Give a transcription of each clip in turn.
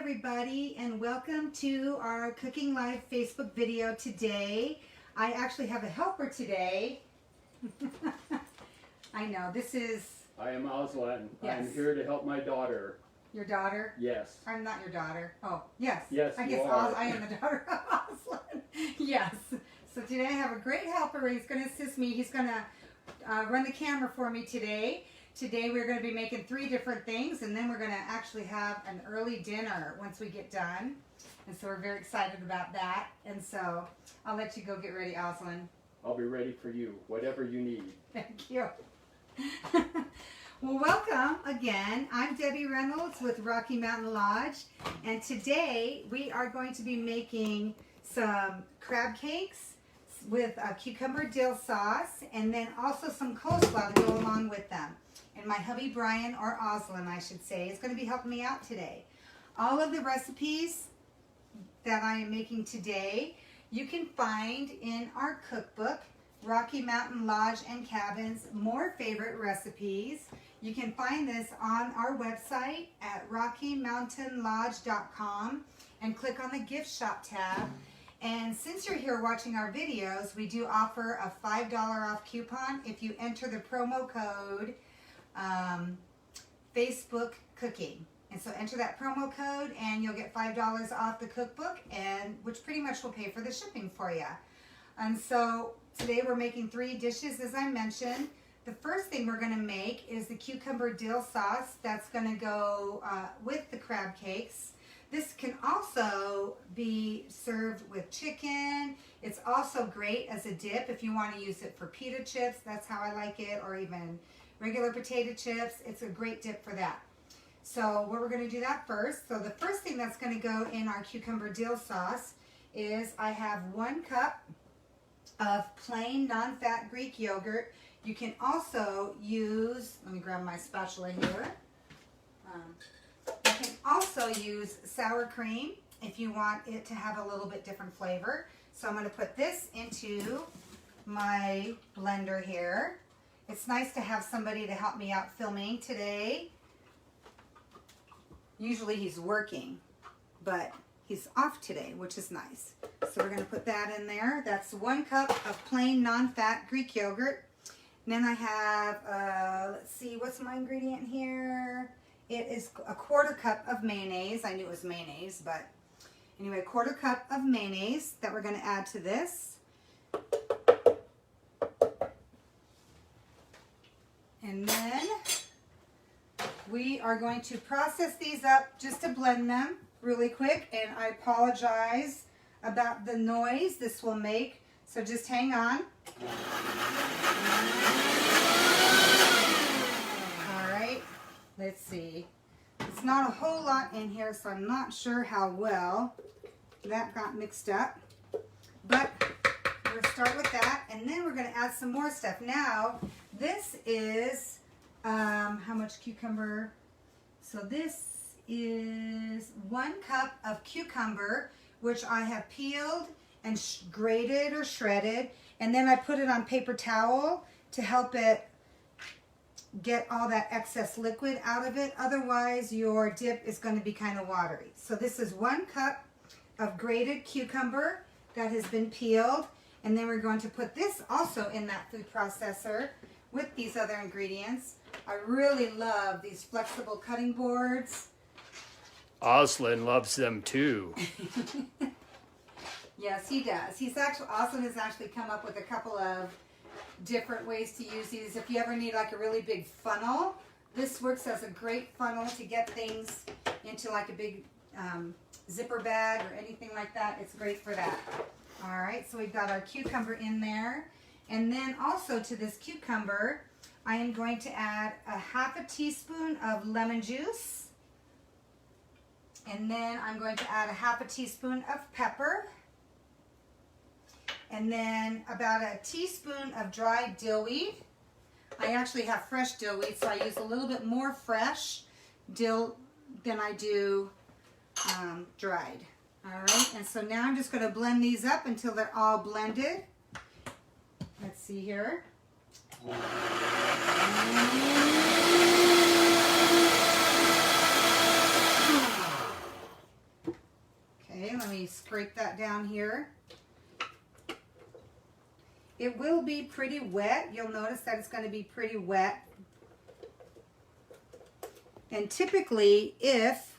everybody, and welcome to our Cooking Live Facebook video today. I actually have a helper today. I know, this is... I am Aslan. Yes. I'm here to help my daughter. Your daughter? Yes. I'm not your daughter. Oh, yes. Yes, I you guess are. I am the daughter of Aslan. Yes. So today I have a great helper. He's going to assist me. He's going to run the camera for me today. Today we're going to be making 3 different things, and then we're going to actually have an early dinner once we get done. And so we're very excited about that. And so I'll let you go get ready, Aslan. I'll be ready for you, whatever you need. Thank you. Well, welcome again. I'm Debbie Reynolds with Rocky Mountain Lodge, and today we are going to be making some crab cakes with a cucumber dill sauce, and then also some coleslaw to go along with them. And my hubby Brian, or Aslan I should say, is going to be helping me out today. All of the recipes that I am making today you can find in our cookbook, Rocky Mountain Lodge and Cabin's More Favorite Recipes. You can find this on our website at rockymountainlodge.com and click on the gift shop tab. And since you're here watching our videos, we do offer a $5 off coupon if you enter the promo code Facebook Cooking. And so enter that promo code and you'll get $5 off the cookbook, and which pretty much will pay for the shipping for you. And so today we're making 3 dishes, as I mentioned. The first thing we're going to make is the cucumber dill sauce that's going to go with the crab cakes. This can also be served with chicken. It's also great as a dip if you want to use it for pita chips. That's how I like it, or even regular potato chips. It's a great dip for that. So we're going to do that first. So the first thing that's going to go in our cucumber dill sauce is I have 1 cup of plain non-fat Greek yogurt. You can also use, let me grab my spatula here. You can also use sour cream if you want it to have a little bit different flavor. So I'm going to put this into my blender here. It's nice to have somebody to help me out filming today. Usually he's working, but he's off today, which is nice. So we're going to put that in there. That's 1 cup of plain non-fat Greek yogurt. And then I have, let's see, what's my ingredient here? It is a 1/4 cup of mayonnaise. I knew it was mayonnaise, but anyway, 1/4 cup of mayonnaise that we're going to add to this. And then we are going to process these up just to blend them really quick. And I apologize about the noise this will make, so just hang on. Alright, let's see. It's not a whole lot in here, so I'm not sure how well that got mixed up. But we're going to start with that, and then we're going to add some more stuff. Now, this is, how much cucumber? So this is 1 cup of cucumber, which I have peeled and grated or shredded, and then I put it on paper towel to help it get all that excess liquid out of it. Otherwise, your dip is going to be kind of watery. So this is 1 cup of grated cucumber that has been peeled, and then we're going to put this also in that food processor with these other ingredients. I really love these flexible cutting boards. Aslan loves them too. Yes, he does. Aslan has actually come up with a couple of different ways to use these. If you ever need like a really big funnel, this works as a great funnel to get things into like a big zipper bag or anything like that. It's great for that. All right, so we've got our cucumber in there. And then also to this cucumber, I am going to add a 1/2 teaspoon of lemon juice. And then I'm going to add a 1/2 teaspoon of pepper. And then about a teaspoon of dried dill weed. I actually have fresh dill weed, so I use a little bit more fresh dill than I do dried. All right, and so now I'm just going to blend these up until they're all blended. Let's see here. scrape that down here. It will be pretty wet. You'll notice that it's going to be pretty wet. And typically, if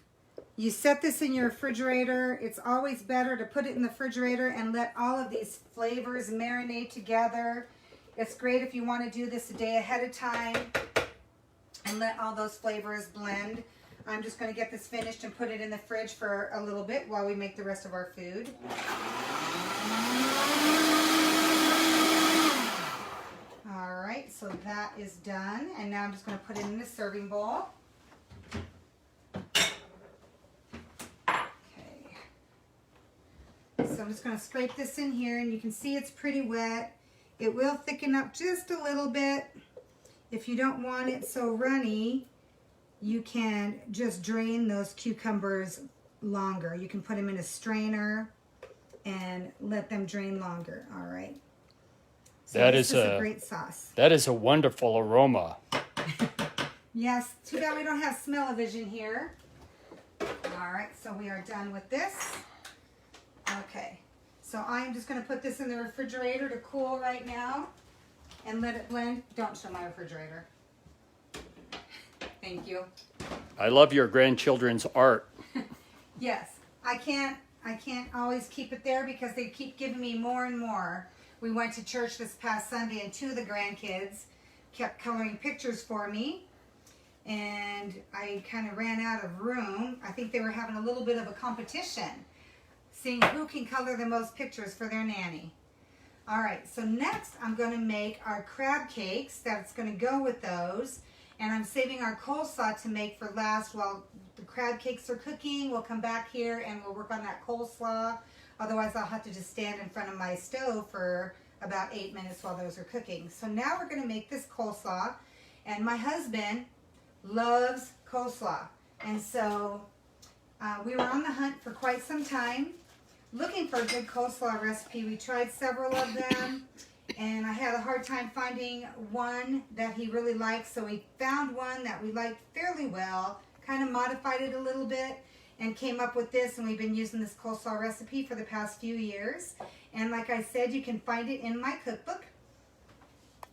you set this in your refrigerator, it's always better to put it in the refrigerator and let all of these flavors marinate together. It's great if you want to do this a day ahead of time and let all those flavors blend. I'm just going to get this finished and put it in the fridge for a little bit while we make the rest of our food. All right, so that is done. And now I'm just going to put it in a serving bowl. So I'm just going to scrape this in here, and you can see it's pretty wet. It will thicken up just a little bit. If you don't want it so runny, you can just drain those cucumbers longer. You can put them in a strainer and let them drain longer. All right. So this is a great sauce. That is a wonderful aroma. Yes, too bad we don't have smell-o-vision here. All right, so we are done with this. Okay, so I'm just going to put this in the refrigerator to cool right now and let it blend. Don't show my refrigerator. Thank you. I love your grandchildren's art. Yes, I can't always keep it there because they keep giving me more and more. We went to church this past Sunday and two of the grandkids kept coloring pictures for me, and I kind of ran out of room. I think they were having a little bit of a competition, seeing who can color the most pictures for their nanny. All right, so next I'm going to make our crab cakes. That's going to go with those. And I'm saving our coleslaw to make for last while the crab cakes are cooking. We'll come back here and we'll work on that coleslaw. Otherwise, I'll have to just stand in front of my stove for about 8 minutes while those are cooking. So now we're going to make this coleslaw. And my husband loves coleslaw. And so we were on the hunt for quite some time, looking for a good coleslaw recipe. We tried several of them, and I had a hard time finding one that he really liked, so we found one that we liked fairly well, kind of modified it a little bit, and came up with this, and we've been using this coleslaw recipe for the past few years. And like I said, you can find it in my cookbook.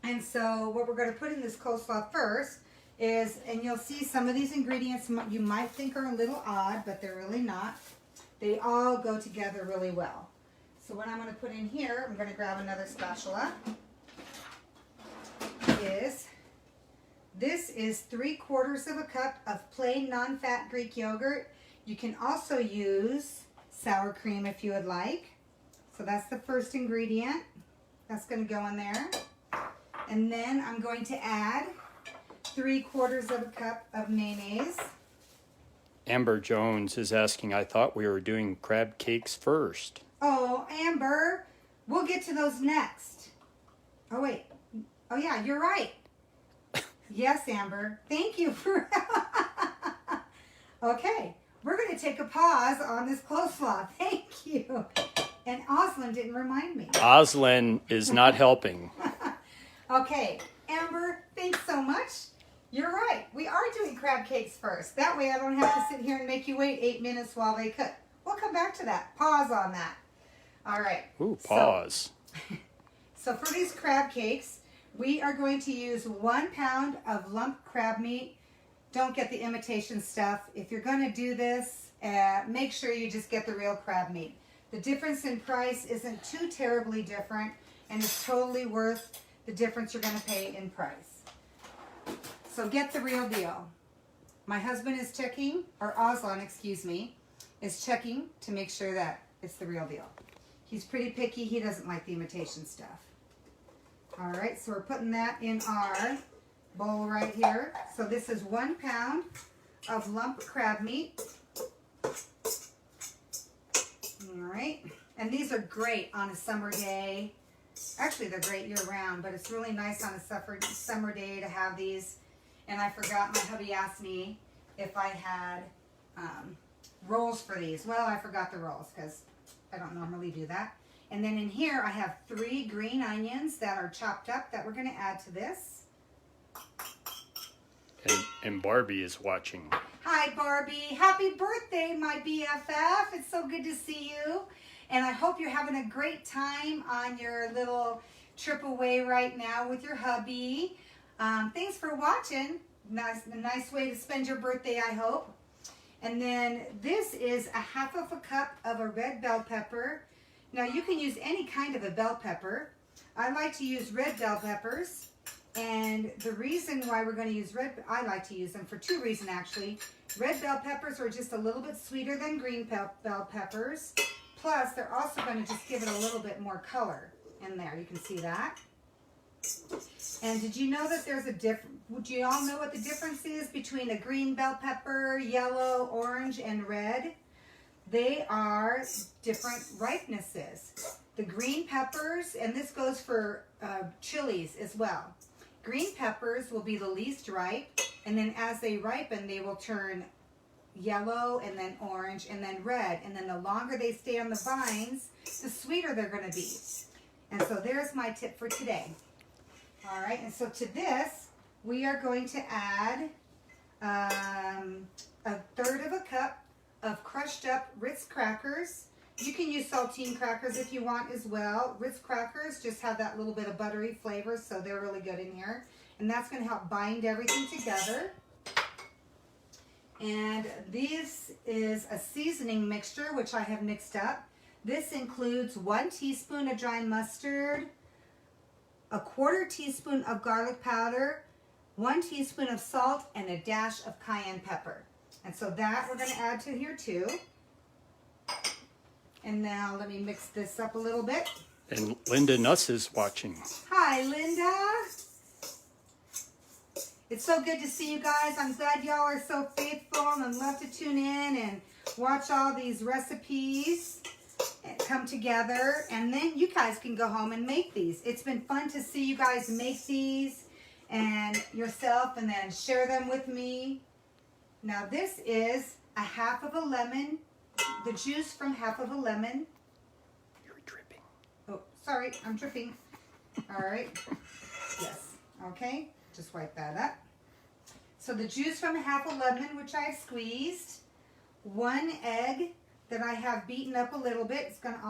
And so what we're going to put in this coleslaw first is, and you'll see some of these ingredients you might think are a little odd, but they're really not. They all go together really well. So what I'm going to put in here, I'm going to grab another spatula, this is 3/4 of a cup of plain non-fat Greek yogurt. You can also use sour cream if you would like. So that's the first ingredient. That's going to go in there. And then I'm going to add 3/4 of a cup of mayonnaise. Amber Jones is asking, I thought we were doing crab cakes first. Oh, Amber, we'll get to those next. Oh, wait. Oh, yeah, you're right. Yes, Amber. Thank you for... Okay, we're going to take a pause on this coleslaw. Thank you. And Oslin didn't remind me. Oslin is not helping. Okay, Amber, thanks so much. You're right. We are doing crab cakes first. That way I don't have to sit here and make you wait 8 minutes while they cook. We'll come back to that. Pause on that. All right. Ooh, pause. So for these crab cakes, we are going to use 1 pound of lump crab meat. Don't get the imitation stuff. If you're going to do this, make sure you just get the real crab meat. The difference in price isn't too terribly different, and it's totally worth the difference you're going to pay in price. So get the real deal. My husband is checking, or Aslan, excuse me, is checking to make sure that it's the real deal. He's pretty picky. He doesn't like the imitation stuff. All right, so we're putting that in our bowl right here. So this is 1 pound of lump crab meat. All right, and these are great on a summer day. Actually, they're great year-round, but it's really nice on a summer day to have these. And I forgot, my hubby asked me if I had rolls for these. Well, I forgot the rolls because I don't normally do that. And then in here, I have 3 green onions that are chopped up that we're going to add to this. And Barbie is watching. Hi, Barbie. Happy birthday, my BFF. It's so good to see you. And I hope you're having a great time on your little trip away right now with your hubby. Thanks for watching. A nice way to spend your birthday, I hope. And then this is a half of a cup of a red bell pepper. Now you can use any kind of a bell pepper. I like to use red bell peppers. And the reason why we're going to use I like to use them for two reasons actually. Red bell peppers are just a little bit sweeter than green bell peppers. Plus, they're also going to just give it a little bit more color in there. You can see that. And did you know that there's a difference? Would you all know what the difference is between a green bell pepper, yellow, orange, and red? They are different ripenesses. The green peppers, and this goes for chilies as well. Green peppers will be the least ripe, and then as they ripen, they will turn yellow, and then orange, and then red. And then the longer they stay on the vines, the sweeter they're going to be. And so there's my tip for today. All right, and so to this, we are going to add a third of a cup of crushed up Ritz crackers. You can use saltine crackers if you want as well. Ritz crackers just have that little bit of buttery flavor, so they're really good in here. And that's going to help bind everything together. And this is a seasoning mixture, which I have mixed up. This includes 1 teaspoon of dry mustard, a 1/4 teaspoon of garlic powder, 1 teaspoon of salt, and a dash of cayenne pepper. And so that we're going to add to here too. And now let me mix this up a little bit. And Linda Nuss is watching. Hi, Linda. It's so good to see you guys. I'm glad y'all are so faithful and love to tune in and watch all these recipes come together. And then you guys can go home and make these. It's been fun to see you guys make these and yourself and then share them with me. Now this is a half of a lemon, the juice from half of a lemon. You're dripping. Oh, sorry, I'm dripping. All right. Yes. Okay. Just wipe that up. So the juice from a half a lemon, which I squeezed, 1 egg that I have beaten up a little bit. It's gonna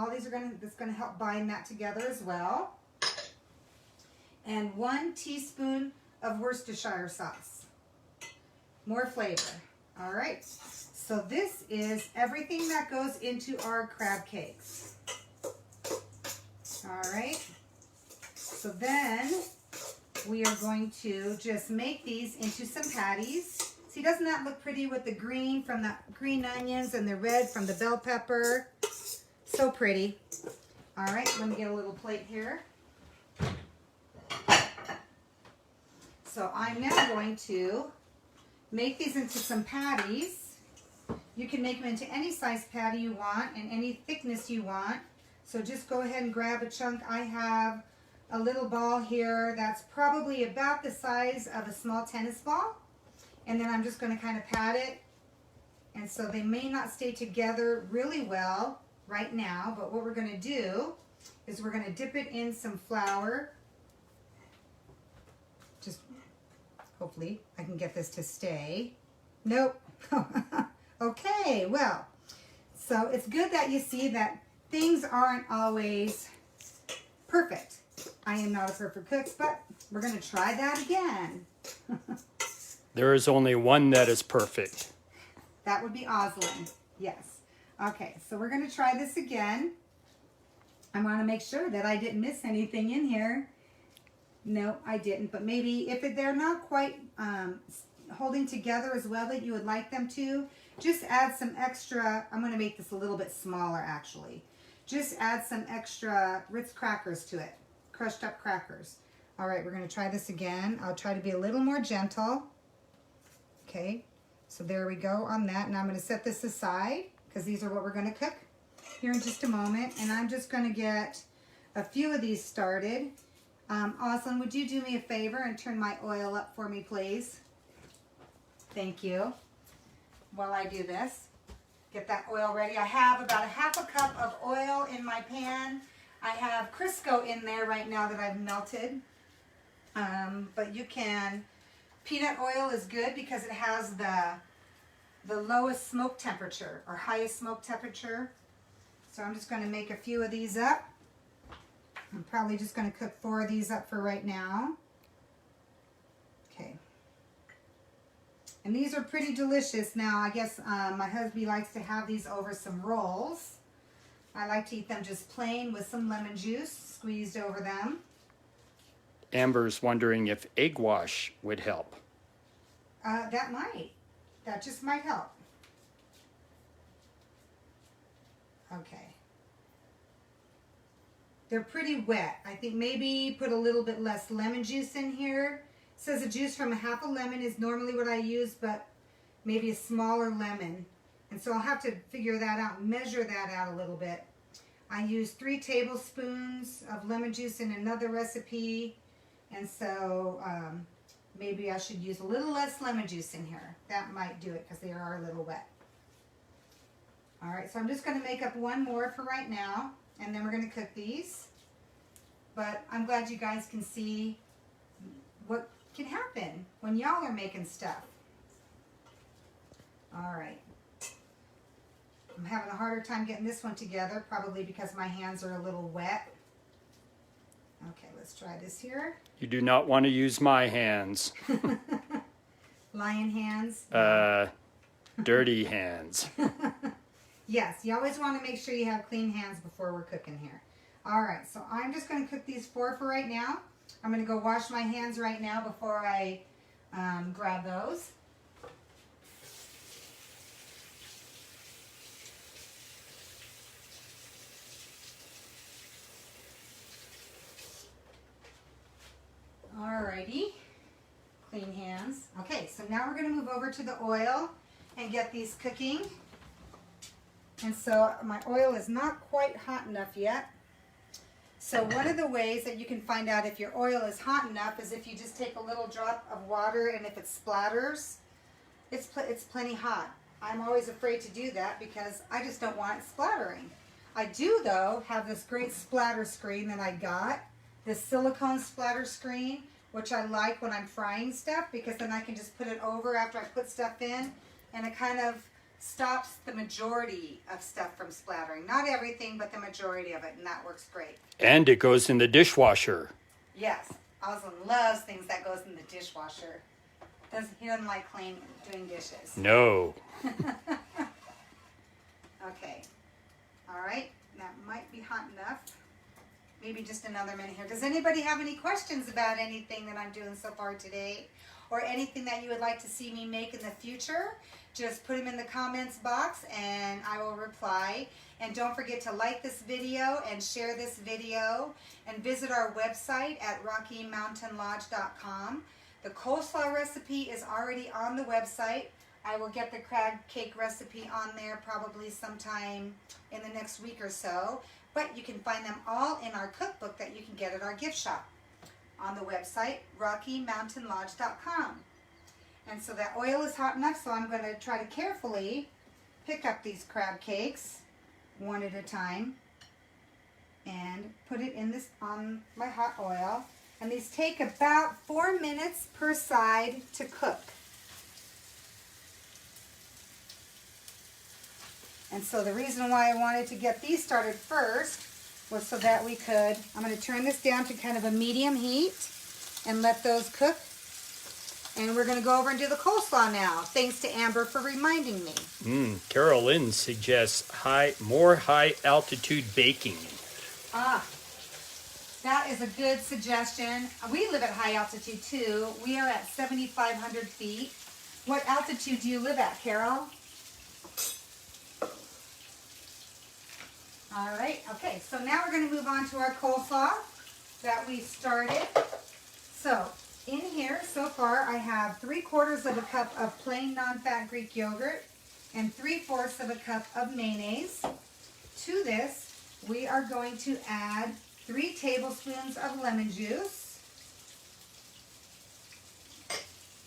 that's gonna help bind that together as well. And 1 teaspoon of Worcestershire sauce. More flavor. All right. So this is everything that goes into our crab cakes. All right. So then we are going to just make these into some patties. See, doesn't that look pretty with the green from the green onions and the red from the bell pepper? So pretty. All right, let me get a little plate here. So I'm now going to make these into some patties. You can make them into any size patty you want and any thickness you want. So just go ahead and grab a chunk. I have a little ball here that's probably about the size of a small tennis ball. And then I'm just going to kind of pat it. And so they may not stay together really well right now, but what we're going to do is we're going to dip it in some flour. Just hopefully I can get this to stay. Nope. Okay, well, so it's good that you see that things aren't always perfect. I am not a perfect cook, but we're going to try that again. There is only one that is perfect. That would be Osland. Yes. Okay, so we're going to try this again. I want to make sure that I didn't miss anything in here. No, I didn't, but maybe if they're not quite holding together as well that you would like them to, just add some extra. I'm going to make this a little bit smaller actually. Just add some extra Ritz crackers to it. Crushed up crackers. All right, we're going to try this again. I'll try to be a little more gentle. Okay, so there we go on that. And I'm going to set this aside because these are what we're going to cook here in just a moment. And I'm just going to get a few of these started. Osland, would you do me a favor and turn my oil up for me, please? Thank you. While I do this, get that oil ready. I have about a half a cup of oil in my pan. I have Crisco in there right now that I've melted. But you can, peanut oil is good because it has the lowest smoke temperature or highest smoke temperature. So I'm just going to make a few of these up. I'm probably just going to cook 4 of these up for right now. Okay. And these are pretty delicious. Now, I guess my husband likes to have these over some rolls. I like to eat them just plain with some lemon juice squeezed over them. Amber's wondering if egg wash would help. That might. That just might help. Okay. They're pretty wet. I think maybe put a little bit less lemon juice in here. It says a juice from a half a lemon is normally what I use, but maybe a smaller lemon. And so I'll have to figure that out, measure that out a little bit. I use 3 tablespoons of lemon juice in another recipe. And so maybe I should use a little less lemon juice in here. That might do it because they are a little wet. All right, so I'm just going to make up 1 more for right now, and then we're going to cook these. But I'm glad you guys can see what can happen when y'all are making stuff. All right. I'm having a harder time getting this one together, probably because my hands are a little wet. Okay, let's try this here. You do not want to use my hands. Lion hands? Dirty hands. Yes, you always want to make sure you have clean hands before we're cooking here. All right, so I'm just going to cook these 4 for right now. I'm going to go wash my hands right now before I grab those. Alrighty, clean hands. Okay, so now we're going to move over to the oil and get these cooking. And so my oil is not quite hot enough yet. So one of the ways that you can find out if your oil is hot enough is if you just take a little drop of water, and if it splatters, it's plenty hot. I'm always afraid to do that because I just don't want it splattering. I do, though, have this great splatter screen that I got. This silicone splatter screen, which I like when I'm frying stuff because then I can just put it over after I put stuff in, and it kind of stops the majority of stuff from splattering. Not everything, but the majority of it, and that works great. And it goes in the dishwasher. Yes, Osland loves things that goes in the dishwasher. He doesn't like doing dishes. No. Okay. All right, that might be hot enough. Maybe just another minute here. Does anybody have any questions about anything that I'm doing so far today? Or anything that you would like to see me make in the future? Just put them in the comments box and I will reply. And don't forget to like this video and share this video. And visit our website at RockyMountainLodge.com. The coleslaw recipe is already on the website. I will get the crab cake recipe on there probably sometime in the next week or so. But you can find them all in our cookbook that you can get at our gift shop on the website, RockyMountainLodge.com. And so that oil is hot enough, so I'm going to try to carefully pick up these crab cakes one at a time and put it in on my hot oil. And these take about 4 minutes per side to cook. And so the reason why I wanted to get these started first was so that we could, I'm going to turn this down to kind of a medium heat and let those cook. And we're going to go over and do the coleslaw now. Thanks to Amber for reminding me. Carol Lynn suggests more high altitude baking. Ah, that is a good suggestion. We live at high altitude too. We are at 7,500 feet. What altitude do you live at, Carol? All right, okay, so now we're going to move on to our coleslaw that we started. So in here so far I have 3/4 of a cup of plain non-fat Greek yogurt and 3/4 of a cup of mayonnaise. To this we are going to add 3 tablespoons of lemon juice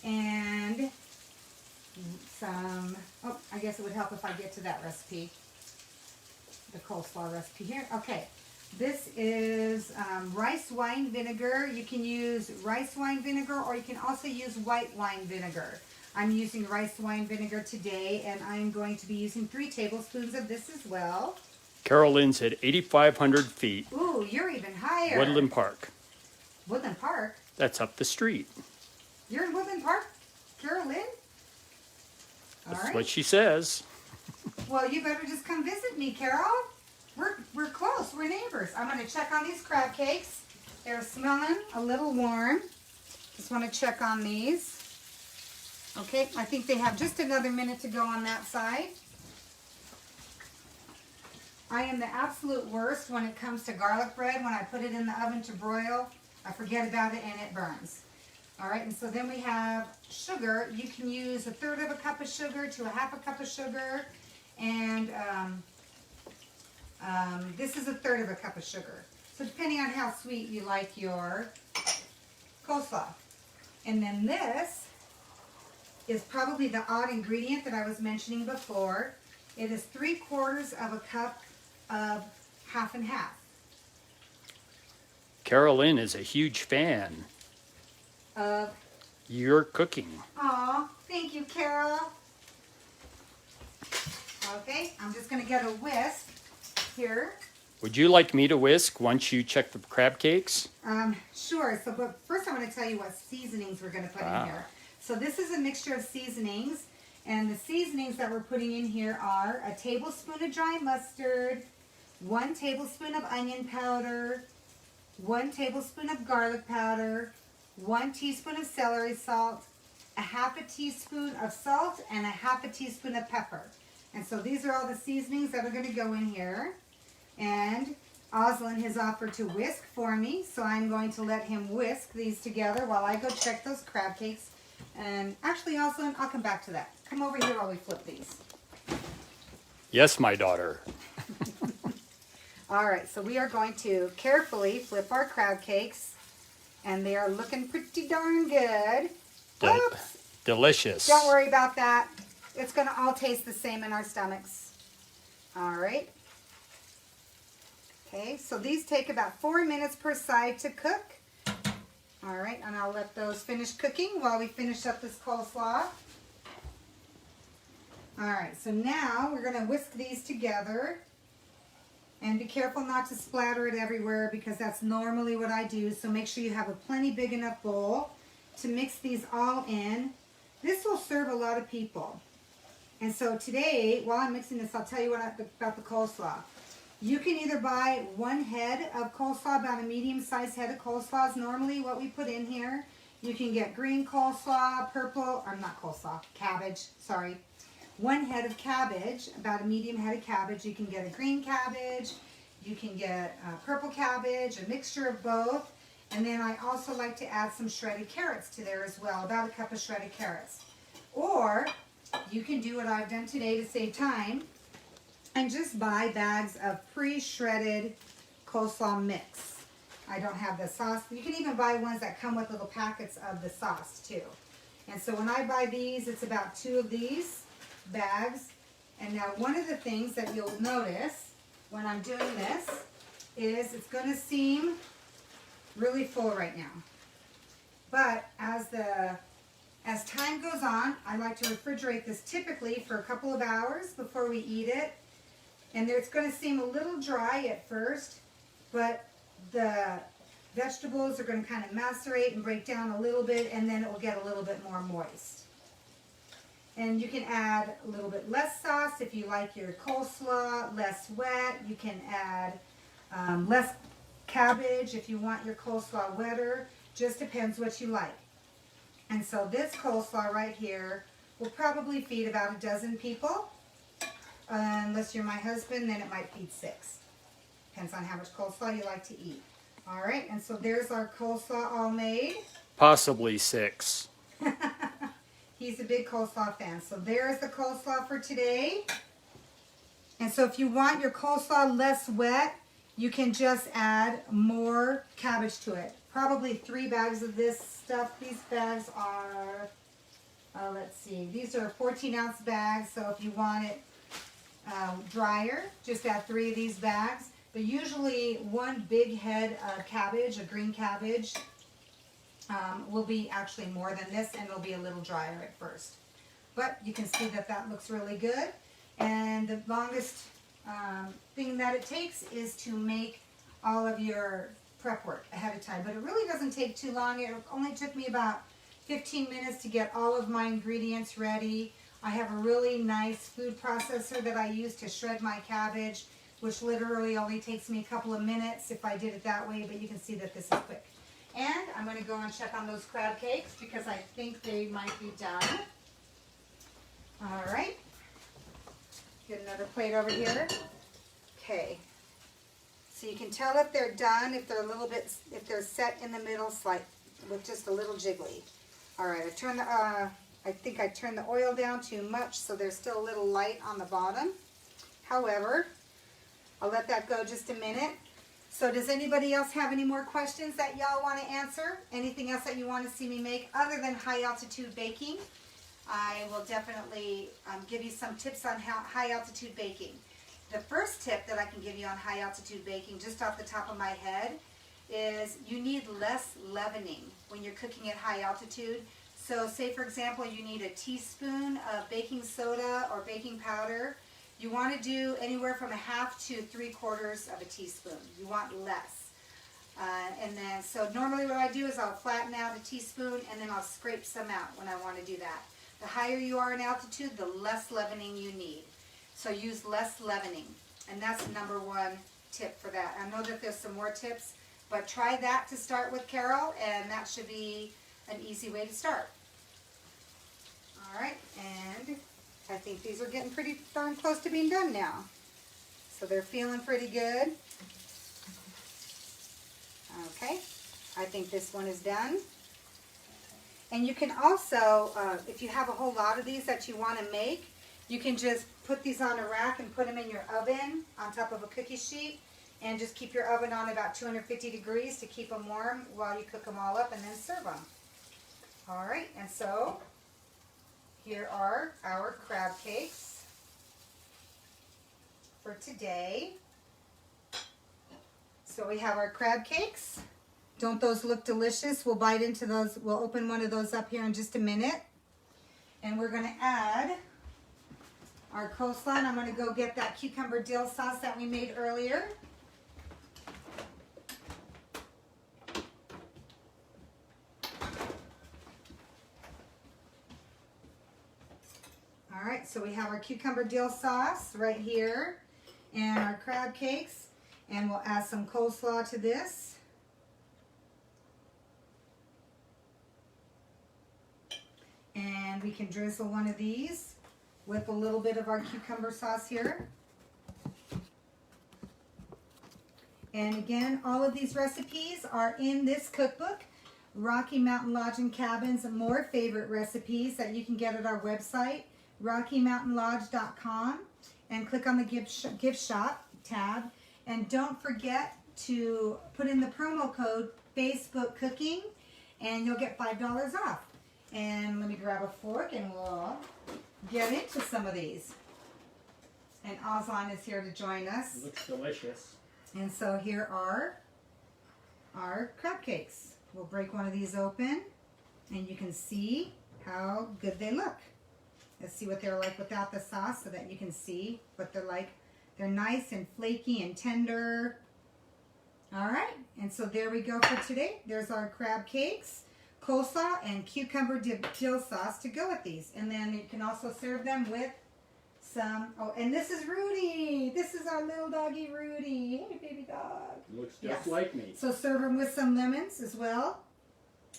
and some, I guess it would help if I get to that recipe. The coleslaw recipe here. Okay, this is rice wine vinegar. You can use rice wine vinegar or you can also use white wine vinegar. I'm using rice wine vinegar today and I'm going to be using 3 tablespoons of this as well. Carolyn's at 8,500 feet, Ooh, you're even higher. Woodland Park. Woodland Park? That's up the street. You're in Woodland Park, Carolyn? All That's right. what she says. Well, you better just come visit me, Carol. We're close. We're neighbors. I'm going to check on these crab cakes. They're smelling a little warm. Just want to check on these. Okay, I think they have just another minute to go on that side. I am the absolute worst when it comes to garlic bread. When I put it in the oven to broil, I forget about it and it burns. All right, and so then we have sugar. You can use 1/3 of a cup of sugar to 1/2 cup of sugar. And this is 1/3 of a cup of sugar. So depending on how sweet you like your coleslaw. And then this is probably the odd ingredient that I was mentioning before. It is 3/4 of a cup of 1/2 and 1/2. Carolyn is a huge fan. Of, You're cooking. aw, thank you, Carol. Okay, I'm just gonna get a whisk here. Would you like me to whisk once you check the crab cakes? Sure. So, but first I'm going to tell you what seasonings we're going to put in here. So this is a mixture of seasonings, and the seasonings that we're putting in here are a tablespoon of dry mustard, 1 tablespoon of onion powder, 1 tablespoon of garlic powder, 1 teaspoon of celery salt, 1/2 teaspoon of salt, and 1/2 teaspoon of pepper. And so these are all the seasonings that are going to go in here. And Oslin has offered to whisk for me, so I'm going to let him whisk these together while I go check those crab cakes. And actually, Oslin, I'll come back to that. Come over here while we flip these. Yes, my daughter. All right, so we are going to carefully flip our crab cakes, and they are looking pretty darn good. Oops. Delicious. Don't worry about that. It's going to all taste the same in our stomachs. All right. Okay, so these take about 4 minutes per side to cook. All right, and I'll let those finish cooking while we finish up this coleslaw. All right, so now we're going to whisk these together. And be careful not to splatter it everywhere because that's normally what I do. So make sure you have a plenty big enough bowl to mix these all in. This will serve a lot of people. And so today, while I'm mixing this, I'll tell you about the coleslaw. You can either buy 1 head of coleslaw, about a medium-sized head of coleslaw is normally what we put in here. You can get green coleslaw, purple, or not coleslaw, cabbage, sorry. 1 head of cabbage, about a medium head of cabbage. You can get a green cabbage, you can get purple cabbage, a mixture of both. And then I also like to add some shredded carrots to there as well, about a cup of shredded carrots. Or you can do what I've done today to save time and just buy bags of pre-shredded coleslaw mix. I don't have the sauce. You can even buy ones that come with little packets of the sauce too. And so when I buy these, it's about 2 of these bags. And now one of the things that you'll notice when I'm doing this is it's going to seem really full right now. But as time goes on, I like to refrigerate this typically for a couple of hours before we eat it. And it's going to seem a little dry at first, but the vegetables are going to kind of macerate and break down a little bit, and then it will get a little bit more moist. And you can add a little bit less sauce if you like your coleslaw less wet. You can add less cabbage if you want your coleslaw wetter. Just depends what you like. And so this coleslaw right here will probably feed about 12 people. Unless you're my husband, then it might feed 6. Depends on how much coleslaw you like to eat. All right, and so there's our coleslaw all made. Possibly 6. He's a big coleslaw fan. So there's the coleslaw for today. And so if you want your coleslaw less wet, you can just add more cabbage to it. Probably 3 bags of this stuff. These bags are, let's see, these are 14-ounce bags. So if you want it drier, just add 3 of these bags. But usually 1 big head of cabbage, a green cabbage, will be actually more than this, and it'll be a little drier at first. But you can see that that looks really good. And the longest thing that it takes is to make all of your prep work ahead of time. But it really doesn't take too long. It only took me about 15 minutes to get all of my ingredients ready. I have a really nice food processor that I use to shred my cabbage, which literally only takes me a couple of minutes if I did it that way, but you can see that this is quick. And I'm going to go and check on those crab cakes because I think they might be done. All right. Get another plate over here. Okay. So you can tell if they're done, if they're a little bit, if they're set in the middle, slight, with just a little jiggly. All right, I think I turned the oil down too much, so they're still a little light on the bottom. However, I'll let that go just a minute. So does anybody else have any more questions that y'all want to answer? Anything else that you want to see me make other than high altitude baking? I will definitely give you some tips on high altitude baking. The first tip that I can give you on high altitude baking, just off the top of my head, is you need less leavening when you're cooking at high altitude. So say for example you need a teaspoon of baking soda or baking powder. You want to do anywhere from a half to 3/4 of a teaspoon. You want less. And then, so normally what I do is I'll flatten out a teaspoon and then I'll scrape some out when I want to do that. The higher you are in altitude, the less leavening you need. So use less leavening. And that's the number one tip for that. I know that there's some more tips, but try that to start with, Carol, and that should be an easy way to start. All right, and I think these are getting pretty darn close to being done now. So they're feeling pretty good. Okay, I think this one is done. And you can also, if you have a whole lot of these that you want to make, you can just put these on a rack and put them in your oven on top of a cookie sheet and just keep your oven on about 250 degrees to keep them warm while you cook them all up and then serve them. All right, and so here are our crab cakes for today. So we have our crab cakes. Don't those look delicious? We'll bite into those. We'll open one of those up here in just a minute. And we're going to add our coleslaw. And I'm going to go get that cucumber dill sauce that we made earlier. All right, so we have our cucumber dill sauce right here and our crab cakes. And we'll add some coleslaw to this. And we can drizzle one of these with a little bit of our cucumber sauce here. And again, all of these recipes are in this cookbook, Rocky Mountain Lodge and Cabin's More Favorite Recipes, that you can get at our website, RockyMountainLodge.com, and click on the gift shop tab. And don't forget to put in the promo code Facebook Cooking and you'll get $5 off. And let me grab a fork and we'll get into some of these. And Ozan is here to join us. It looks delicious. And so here are our crab cakes. We'll break one of these open and you can see how good they look. Let's see what they're like without the sauce so that you can see what they're like. They're nice and flaky and tender. All right, and so there we go for today. There's our crab cakes, coleslaw, and cucumber dill sauce to go with these. And then you can also serve them with some, oh, and this is Rudy. This is our little doggy Rudy. Hey, baby dog. Looks just like me. So serve them with some lemons as well.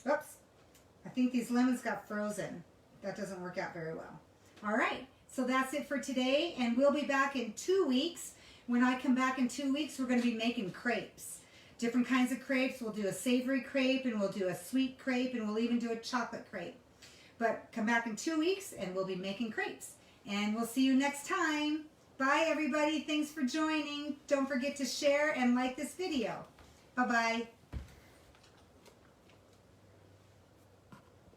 Oops, I think these lemons got frozen. That doesn't work out very well. All right. So that's it for today, and we'll be back in 2 weeks. When I come back in 2 weeks, we're going to be making crepes. Different kinds of crepes. We'll do a savory crepe, and we'll do a sweet crepe, and we'll even do a chocolate crepe. But come back in 2 weeks, and we'll be making crepes. And we'll see you next time. Bye, everybody. Thanks for joining. Don't forget to share and like this video. Bye-bye.